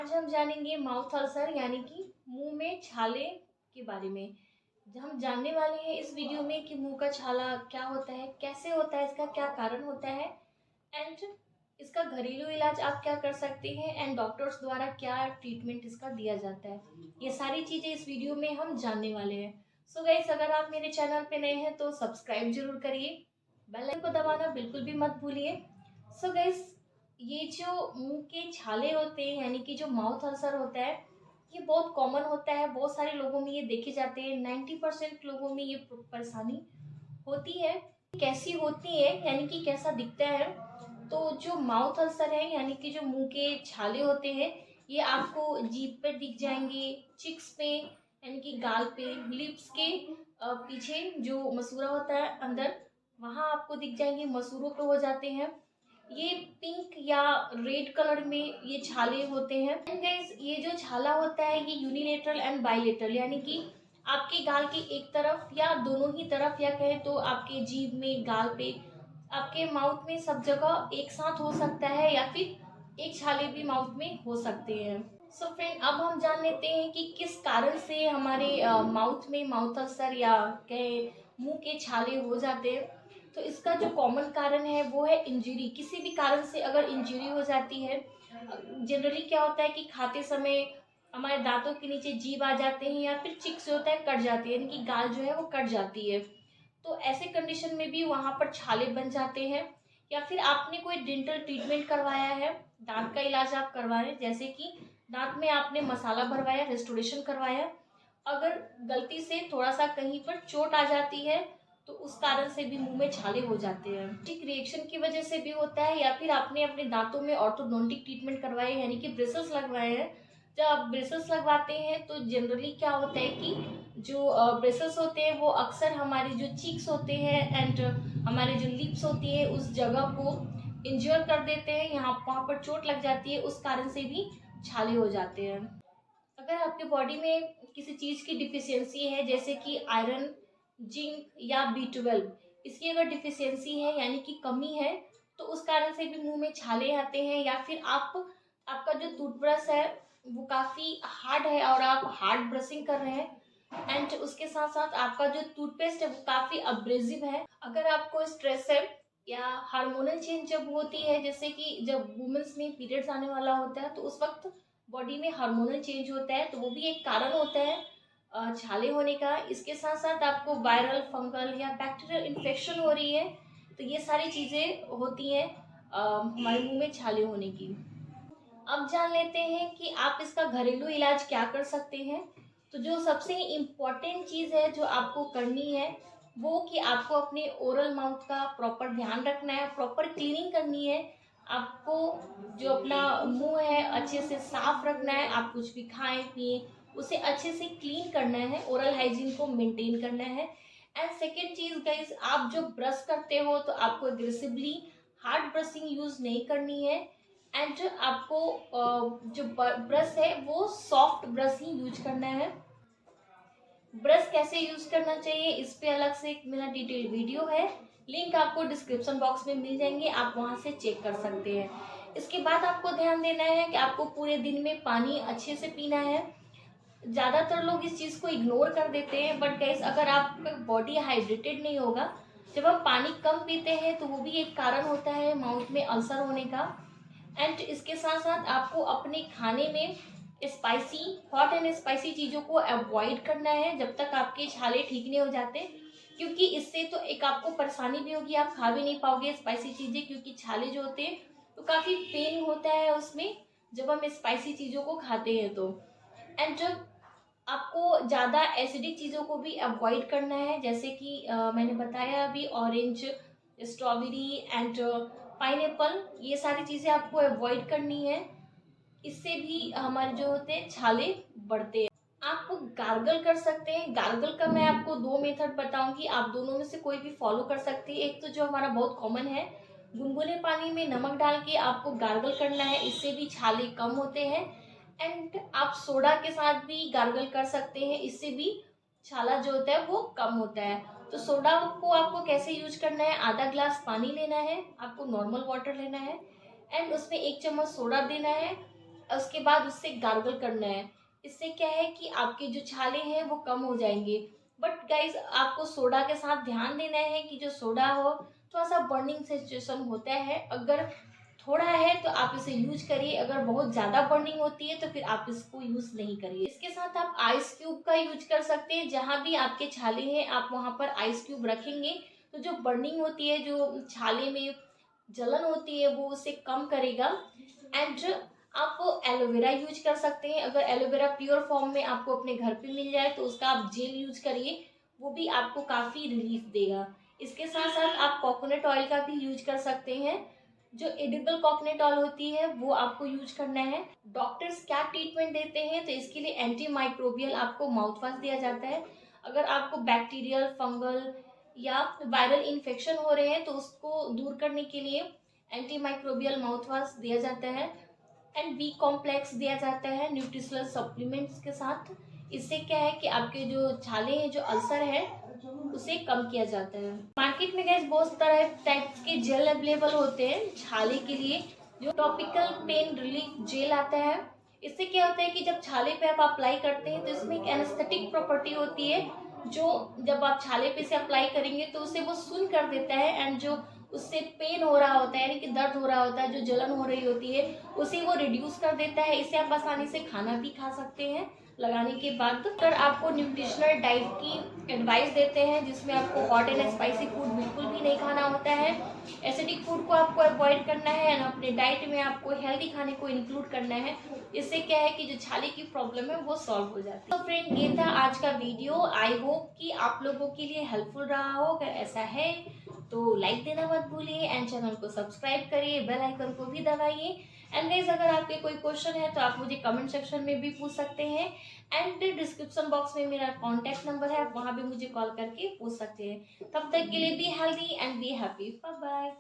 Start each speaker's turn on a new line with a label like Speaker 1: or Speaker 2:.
Speaker 1: आज हम जानेंगे माउथ अल्सर यानी कि मुंह में छाले के बारे में। हम जानने वाले हैं इस वीडियो में कि मुंह का छाला क्या होता है, कैसे होता है, इसका क्या कारण होता है एंड इसका घरेलू इलाज आप क्या कर सकते हैं एंड डॉक्टर्स द्वारा क्या ट्रीटमेंट इसका दिया जाता है। ये सारी चीज़ें इस वीडियो में हम जानने वाले हैं। सो गाइस, अगर आप मेरे चैनल पे नए हैं तो सब्सक्राइब जरूर करिए, बेल आइकन को दबाना बिल्कुल भी मत भूलिए। सो गाइस, ये जो मुंह के छाले होते हैं यानी कि जो माउथ अल्सर होता है, ये बहुत कॉमन होता है। बहुत सारे लोगों में ये देखे जाते हैं। 90% लोगों में ये परेशानी होती है। कैसी होती है यानी कि कैसा दिखता है, तो जो माउथ अल्सर है यानी कि जो मुंह के छाले होते हैं, ये आपको जीभ पर दिख जाएंगे, चिक्स पे यानी कि गाल पे, लिप्स के पीछे जो मसूरा होता है अंदर, वहाँ आपको दिख जाएंगे, मसूरों पे हो जाते हैं। ये पिंक या रेड कलर में ये छाले होते हैं। एंड गाइस, ये जो छाला होता है ये यूनिलेटरल एंड बाइलेटरल यानी कि आपके गाल के एक तरफ या दोनों ही तरफ, या कहें तो आपके जीभ में, गाल पे, आपके माउथ में, सब जगह एक साथ हो सकता है, या फिर एक छाले भी माउथ में हो सकते हैं। सो फ्रेंड, अब हम जान लेते हैं कि किस कारण से हमारे माउथ में माउथ अल्सर या कहे मुंह के छाले हो जाते हैं। तो इसका जो कॉमन कारण है वो है इंजरी। किसी भी कारण से अगर इंजरी हो जाती है, जनरली क्या होता है कि खाते समय हमारे दांतों के नीचे जीभ आ जाते हैं, या फिर चिक्स जो होता है कट जाती है, यानी कि गाल जो है वो कट जाती है। तो ऐसे कंडीशन में भी वहां पर छाले बन जाते हैं। या फिर आपने कोई डेंटल ट्रीटमेंट करवाया है, दांत का इलाज आप करवा रहे हैं, जैसे कि दांत में आपने मसाला भरवाया, रेस्टोरेशन करवाया, अगर गलती से थोड़ा सा कहीं पर चोट आ जाती है तो उस कारण से भी मुंह में छाले हो जाते हैं। ठीक रिएक्शन की वजह से भी होता है, या फिर आपने अपने दांतों में ऑर्थोडोंटिक ट्रीटमेंट करवाए यानी कि ब्रेसेस लगवाए हैं। जब आप ब्रेसेस लगवाते हैं तो जनरली क्या होता है कि जो ब्रेसेस होते हैं वो अक्सर हमारी जो चीक्स होते हैं एंड हमारे जो लिप्स होती है उस जगह को इंज्योर कर देते हैं, यहाँ वहाँ पर चोट लग जाती है, उस कारण से भी छाले हो जाते हैं। अगर आपके बॉडी में किसी चीज़ की डिफिशियंसी है, जैसे कि आयरन, जिंक या B12, इसकी अगर डिफिशियंसी है यानी कि कमी है, तो उस कारण से भी मुंह में छाले आते हैं। या फिर आपका जो टूथब्रश है वो काफ़ी हार्ड है और आप हार्ड ब्रशिंग कर रहे हैं, एंड उसके साथ साथ आपका जो टूथपेस्ट है वो काफ़ी अब्रेजिव है। अगर आपको स्ट्रेस है या हार्मोनल चेंज जब होती है, जैसे कि जब वुमेन्स में पीरियड्स आने वाला होता है तो उस वक्त बॉडी में हार्मोनल चेंज होता है, तो वो भी एक कारण होता है छाले होने का। इसके साथ साथ आपको वायरल, फंगल या बैक्टीरियल इन्फेक्शन हो रही है, तो ये सारी चीज़ें होती हैं हमारे मुंह में छाले होने की। अब जान लेते हैं कि आप इसका घरेलू इलाज क्या कर सकते हैं। तो जो सबसे इम्पोर्टेंट चीज़ है जो आपको करनी है, वो कि आपको अपने ओरल माउथ का प्रॉपर ध्यान रखना है, प्रॉपर क्लीनिंग करनी है। आपको जो अपना मुंह है अच्छे से साफ रखना है। आप कुछ भी खाएं पिए उसे अच्छे से क्लीन करना है, ओरल हाइजीन को मेंटेन करना है। एंड सेकेंड चीज़ गाइस, आप जो ब्रश करते हो तो आपको एग्रेसिवली हार्ड ब्रशिंग यूज़ नहीं करनी है। एंड आपको जो ब्रश है वो सॉफ्ट ब्रश ही यूज करना है। ब्रश कैसे यूज करना चाहिए इस पे अलग से एक मेरा डिटेल वीडियो है, लिंक आपको डिस्क्रिप्शन बॉक्स में मिल जाएंगे, आप वहां से चेक कर सकते हैं। इसके बाद आपको ध्यान देना है कि आपको पूरे दिन में पानी अच्छे से पीना है। ज़्यादातर लोग इस चीज़ को इग्नोर कर देते हैं, बट गाइस अगर आपका बॉडी हाइड्रेटेड नहीं होगा, जब हम पानी कम पीते हैं तो वो भी एक कारण होता है माउथ में अल्सर होने का। एंड इसके साथ साथ आपको अपने खाने में स्पाइसी, हॉट एंड स्पाइसी चीज़ों को अवॉइड करना है जब तक आपके छाले ठीक नहीं हो जाते, क्योंकि इससे तो एक आपको परेशानी भी होगी, आप खा भी नहीं पाओगे स्पाइसी चीज़ें, क्योंकि छाले जो होते हैं तो काफ़ी पेन होता है उसमें जब हम स्पाइसी चीज़ों को खाते हैं तो। एंड जब आपको ज़्यादा एसिडिक चीज़ों को भी अवॉइड करना है, जैसे कि मैंने बताया अभी ऑरेंज, स्ट्रॉबेरी एंड पाइनएप्पल, ये सारी चीज़ें आपको अवॉइड करनी है। इससे भी हमारे जो होते हैं छाले बढ़ते हैं। आप गार्गल कर सकते हैं। गार्गल का मैं आपको दो मेथड बताऊंगी, आप दोनों में से कोई भी फॉलो कर सकते हैं। एक तो जो हमारा बहुत कॉमन है, गुनगुने पानी में नमक डाल के आपको गार्गल करना है, इससे भी छाले कम होते हैं। एंड आप सोडा के साथ भी गार्गल कर सकते हैं, इससे भी छाला जो होता है वो कम होता है। तो सोडा को आपको कैसे यूज करना है, आधा ग्लास पानी लेना है, आपको नॉर्मल वाटर लेना है, एंड उसमें 1 चम्मच सोडा देना है। उसके बाद उससे गार्गल करना है। इससे क्या है कि आपके जो छाले हैं वो कम हो जाएंगे। बट गाइज आपको सोडा के साथ ध्यान देना है कि जो सोडा हो थोड़ा सा बर्निंग सेंसेशन होता है। अगर थोड़ा है तो आप इसे यूज करिए, अगर बहुत ज़्यादा बर्निंग होती है तो फिर आप इसको यूज नहीं करिए। इसके साथ आप आइस क्यूब का यूज कर सकते हैं। जहाँ भी आपके छाले हैं आप वहाँ पर आइस क्यूब रखेंगे तो जो बर्निंग होती है, जो छाले में जलन होती है, वो उसे कम करेगा। एंड आप एलोवेरा यूज कर सकते हैं। अगर एलोवेरा प्योर फॉर्म में आपको अपने घर पे मिल जाए तो उसका आप जेल यूज करिए, वो भी आपको काफ़ी रिलीफ देगा। इसके साथ साथ आप कोकोनट ऑयल का भी यूज कर सकते हैं। जो एडिबल कोकोनट ऑयल होती है वो आपको यूज करना है। डॉक्टर्स क्या ट्रीटमेंट देते हैं तो इसके लिए एंटी माइक्रोबियल आपको माउथ वॉश दिया जाता है। अगर आपको बैक्टीरियल, फंगल या वायरल इन्फेक्शन हो रहे हैं तो उसको दूर करने के लिए एंटी माइक्रोबियल माउथ वॉश दिया जाता है। एंड बी कॉम्प्लेक्स दिया जाता है न्यूट्रिशनल सप्लीमेंट्स के साथ। इससे क्या है कि आपके जो छाले हैं, जो अल्सर है, उसे कम किया जाता है। मार्केट में गैस बहुत तरह टाइप्स के जेल अवेलेबल होते हैं छाले के लिए। जो टॉपिकल पेन रिलीफ जेल आता है, इससे क्या होता है कि जब छाले पे आप अप्लाई करते हैं तो इसमें एक एनेस्थेटिक प्रॉपर्टी होती है, जो जब आप छाले पे से अप्लाई करेंगे तो उसे वो सुन कर देता है। एंड जो उससे पेन हो रहा होता है, यानी कि दर्द हो रहा होता है, जो जलन हो रही होती है, उसे वो रिड्यूस कर देता है। इसे आप आसानी से खाना भी खा सकते हैं लगाने के बाद। अगर आपको न्यूट्रिशनल डाइट की एडवाइस देते हैं जिसमें आपको हॉट एंड स्पाइसी फूड बिल्कुल भी नहीं खाना होता है, एसिडिक फूड को आपको अवॉइड करना है एंड अपने डाइट में आपको हेल्दी खाने को इंक्लूड करना है। इससे क्या है कि जो छाले की प्रॉब्लम है वो सॉल्व हो जाती है। तो फ्रेंड, ये था आज का वीडियो। आई होप कि आप लोगों के लिए हेल्पफुल रहा हो। अगर ऐसा है तो लाइक देना मत भूलिए एंड चैनल को सब्सक्राइब करिए, बेल आइकन को भी दबाइए। एंड गाइस, अगर आपके कोई क्वेश्चन है तो आप मुझे कमेंट सेक्शन में भी पूछ सकते हैं। एंड डिस्क्रिप्शन बॉक्स में मेरा कॉन्टैक्ट नंबर है, आप वहाँ भी मुझे कॉल करके पूछ सकते हैं। तब तक के लिए be healthy and be happy. Bye bye.